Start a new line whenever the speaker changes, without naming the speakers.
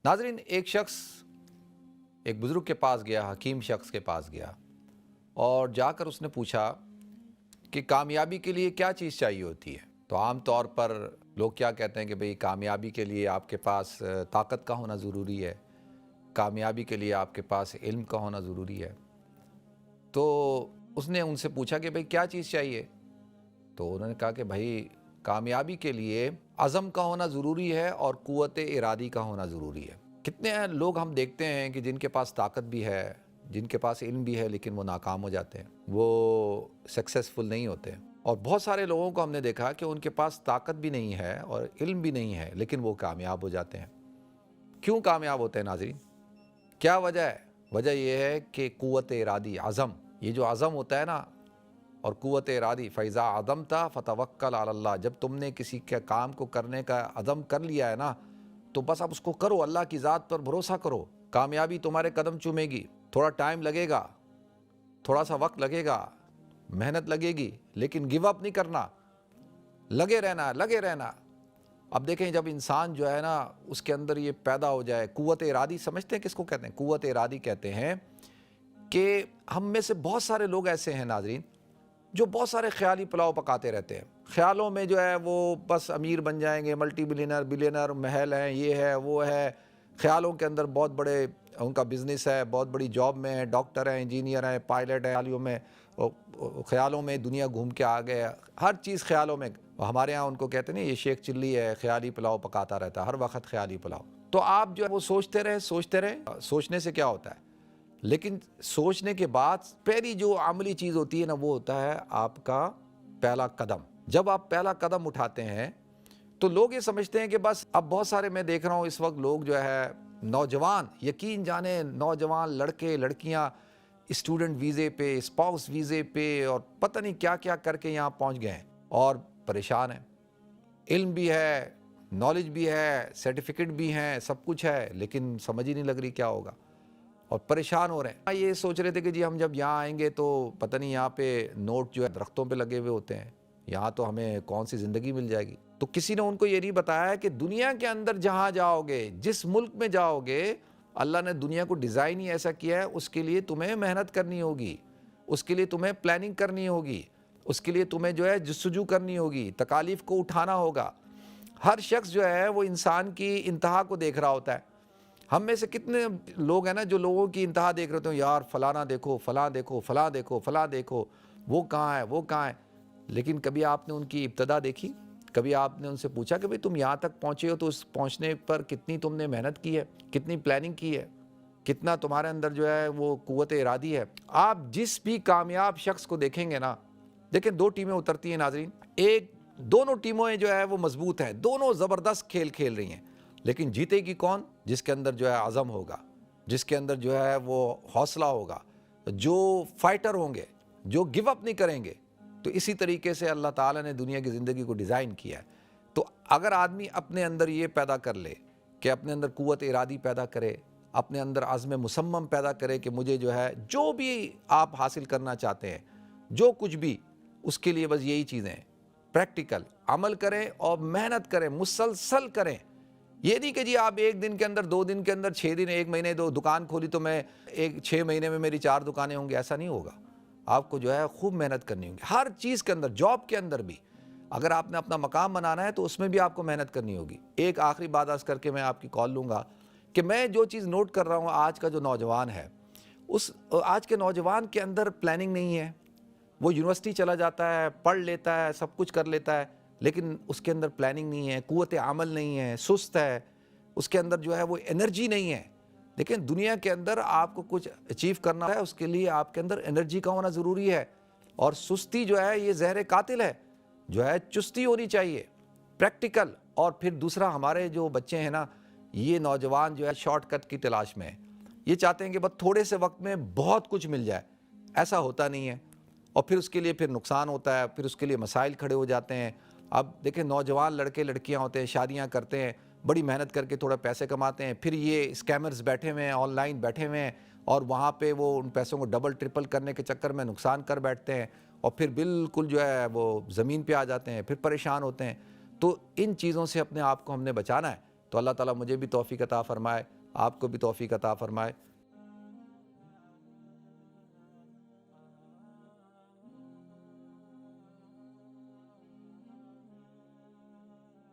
नाज़रीन, एक शख्स एक बुज़ुर्ग के पास गया, हकीम शख्स के पास गया और जाकर उसने पूछा कि कामयाबी के लिए क्या चीज़ चाहिए होती है। तो आम तौर पर लोग क्या कहते हैं कि भाई कामयाबी के लिए आपके पास ताकत का होना ज़रूरी है, कामयाबी के लिए आपके पास इल्म का होना ज़रूरी है। तो उसने उनसे पूछा कि भाई क्या चीज़ चाहिए। तो उन्होंने कहा कि भाई कामयाबी के लिए अज़म का होना ज़रूरी है और क़ुव्वत इरादी का होना ज़रूरी है। कितने लोग हम देखते हैं कि जिनके पास ताकत भी है, जिनके पास इल्म भी है, लेकिन वो नाकाम हो जाते हैं, वो सक्सेसफुल नहीं होते। और बहुत सारे लोगों को हमने देखा कि उनके पास ताकत भी नहीं है और इल्म भी नहीं है, लेकिन वो कामयाब हो जाते हैं। क्यों कामयाब होते हैं नाज़रीन? क्या वजह है? वजह यह है कि क़ुव्वत इरादी, अज़म, ये जो अज़म होता है ना, और क़ुव्वत इरादी, फ़ैज़ा अज़मता फ़तवक्कल अलल्लाह, जब तुमने किसी के काम को करने का अज़म कर लिया है ना, तो बस अब उसको करो, अल्लाह की ज़ात पर भरोसा करो। कामयाबी तुम्हारे कदम चूमेगी। थोड़ा टाइम लगेगा, थोड़ा सा वक्त लगेगा, मेहनत लगेगी, लेकिन गिव अप नहीं करना, लगे रहना, लगे रहना। अब देखें, जब इंसान जो है ना उसके अंदर ये पैदा हो जाए, क़ुव्वत इरादी, समझते हैं किसको कहते हैं? क़ुव्वत इरादी कहते हैं कि हम में से बहुत सारे लोग ऐसे हैं नाज़रीन, जो बहुत सारे ख्याली पुलाव पकाते रहते हैं। ख्यालों में जो है वो बस अमीर बन जाएंगे, मल्टी बिलियनर, बिलियनर, महल हैं, ये है, वो है। ख्यालों के अंदर बहुत बड़े उनका बिज़नेस है, बहुत बड़ी जॉब में है, डॉक्टर हैं, इंजीनियर हैं, पायलट हैं, ख्यालों में, ख्यालों में दुनिया घूम के आ गए, हर चीज़ ख्यालों में। हमारे यहाँ उनको कहते हैं ना, ये शेख चिल्ली है, ख्याली पुलाव पकाता रहता है, हर वक्त ख्याली पुलाव। तो आप जो है वो सोचते रहे, सोचते रहे। सोचने से क्या होता है? लेकिन सोचने के बाद पहली जो अमली चीज़ होती है ना, वो होता है आपका पहला कदम। जब आप पहला कदम उठाते हैं तो लोग ये समझते हैं कि बस, अब बहुत सारे मैं देख रहा हूँ इस वक्त लोग जो है नौजवान, यकीन जाने नौजवान लड़के लड़कियाँ स्टूडेंट वीज़े पे, स्पाउस वीज़े पे और पता नहीं क्या क्या करके यहाँ पहुँच गए हैं और परेशान हैं। इल्म भी है, नॉलेज भी है, सर्टिफिकेट भी हैं, सब कुछ है, लेकिन समझ ही नहीं लग रही क्या होगा और परेशान हो रहे हैं। ये सोच रहे थे कि जी हम जब यहाँ आएंगे तो पता नहीं, यहाँ पे नोट जो है दरख्तों पे लगे हुए होते हैं, यहाँ तो हमें कौन सी ज़िंदगी मिल जाएगी। तो किसी ने उनको ये नहीं बताया कि दुनिया के अंदर जहाँ जाओगे, जिस मुल्क में जाओगे, अल्लाह ने दुनिया को डिज़ाइन ही ऐसा किया है, उसके लिए तुम्हें मेहनत करनी होगी, उसके लिए तुम्हें प्लानिंग करनी होगी, उसके लिए तुम्हें जो है जस्तजू करनी होगी, तकालीफ को उठाना होगा। हर शख्स जो है वो इंसान की इंतहा को देख रहा होता है। हम में से कितने लोग हैं ना जो लोगों की इंतहा देख रहे होते हैं, यार फलाना देखो, फलां देखो, फलां देखो, फलां देखो, वो कहाँ है, वो कहाँ है। लेकिन कभी आपने उनकी इब्तदा देखी? कभी आपने उनसे पूछा कि भाई तुम यहाँ तक पहुँचे हो तो उस पहुँचने पर कितनी तुमने मेहनत की है, कितनी प्लानिंग की है, कितना तुम्हारे अंदर जो है वो क़ुव्वत इरादी है। आप जिस भी कामयाब शख्स को देखेंगे ना, देखें दो टीमें उतरती हैं नाज़रीन। एक, दोनों टीमें जो है वो मजबूत हैं, दोनों ज़बरदस्त खेल खेल रही हैं, लेकिन जीतेगी कौन? जिसके अंदर जो है अज़म होगा, जिसके अंदर जो है वो हौसला होगा, जो फाइटर होंगे, जो गिव अप नहीं करेंगे। तो इसी तरीके से अल्लाह ताला ने दुनिया की ज़िंदगी को डिज़ाइन किया है। तो अगर आदमी अपने अंदर ये पैदा कर ले कि अपने अंदर क़ुव्वत इरादी पैदा करे, अपने अंदर अज़्म मुसम्मम पैदा करे कि मुझे जो है जो भी आप हासिल करना चाहते हैं, जो कुछ भी, उसके लिए बस यही चीज़ें हैं, प्रैक्टिकल अमल करें और मेहनत करें, मुसलसल करें। ये नहीं कि जी आप एक दिन के अंदर, 2 दिन के अंदर, 6 दिन, 1 महीने, 2 दुकान खोली तो मैं 6 महीने में मेरी 4 दुकानें होंगी, ऐसा नहीं होगा। आपको जो है खूब मेहनत करनी होगी हर चीज़ के अंदर। जॉब के अंदर भी अगर आपने अपना मकाम बनाना है तो उसमें भी आपको मेहनत करनी होगी। एक आखिरी बात अर्ज़ करके मैं आपकी कॉल लूँगा कि मैं जो चीज़ नोट कर रहा हूँ, आज का जो नौजवान है, उस आज के नौजवान के अंदर प्लानिंग नहीं है। वो यूनिवर्सिटी चला जाता है, पढ़ लेता है, सब कुछ कर लेता है, लेकिन उसके अंदर प्लानिंग नहीं है, क़ुव्वत अमल नहीं है, सुस्त है, उसके अंदर जो है वो एनर्जी नहीं है। लेकिन दुनिया के अंदर आपको कुछ अचीव करना है, उसके लिए आपके अंदर एनर्जी का होना ज़रूरी है। और सुस्ती जो है ये ज़हर कातिल है, जो है चुस्ती होनी चाहिए, प्रैक्टिकल। और फिर दूसरा, हमारे जो बच्चे हैं ना, ये नौजवान जो है शॉर्टकट की तलाश में है। ये चाहते हैं कि बस थोड़े से वक्त में बहुत कुछ मिल जाए, ऐसा होता नहीं है। और फिर उसके लिए फिर नुकसान होता है, फिर उसके लिए मसाइल खड़े हो जाते हैं। अब देखें, नौजवान लड़के लड़कियां होते हैं, शादियां करते हैं, बड़ी मेहनत करके थोड़ा पैसे कमाते हैं, फिर ये स्कैमर्स बैठे हुए हैं, ऑनलाइन बैठे हुए हैं, और वहाँ पे वो उन पैसों को डबल ट्रिपल करने के चक्कर में नुकसान कर बैठते हैं, और फिर बिल्कुल जो है वो ज़मीन पे आ जाते हैं, फिर परेशान होते हैं। तो इन चीज़ों से अपने आप को हमने बचाना है। تو اللہ تعالیٰ مجھے بھی توفیق عطا فرمائے، آپ کو بھی توفیق عطا فرمائے۔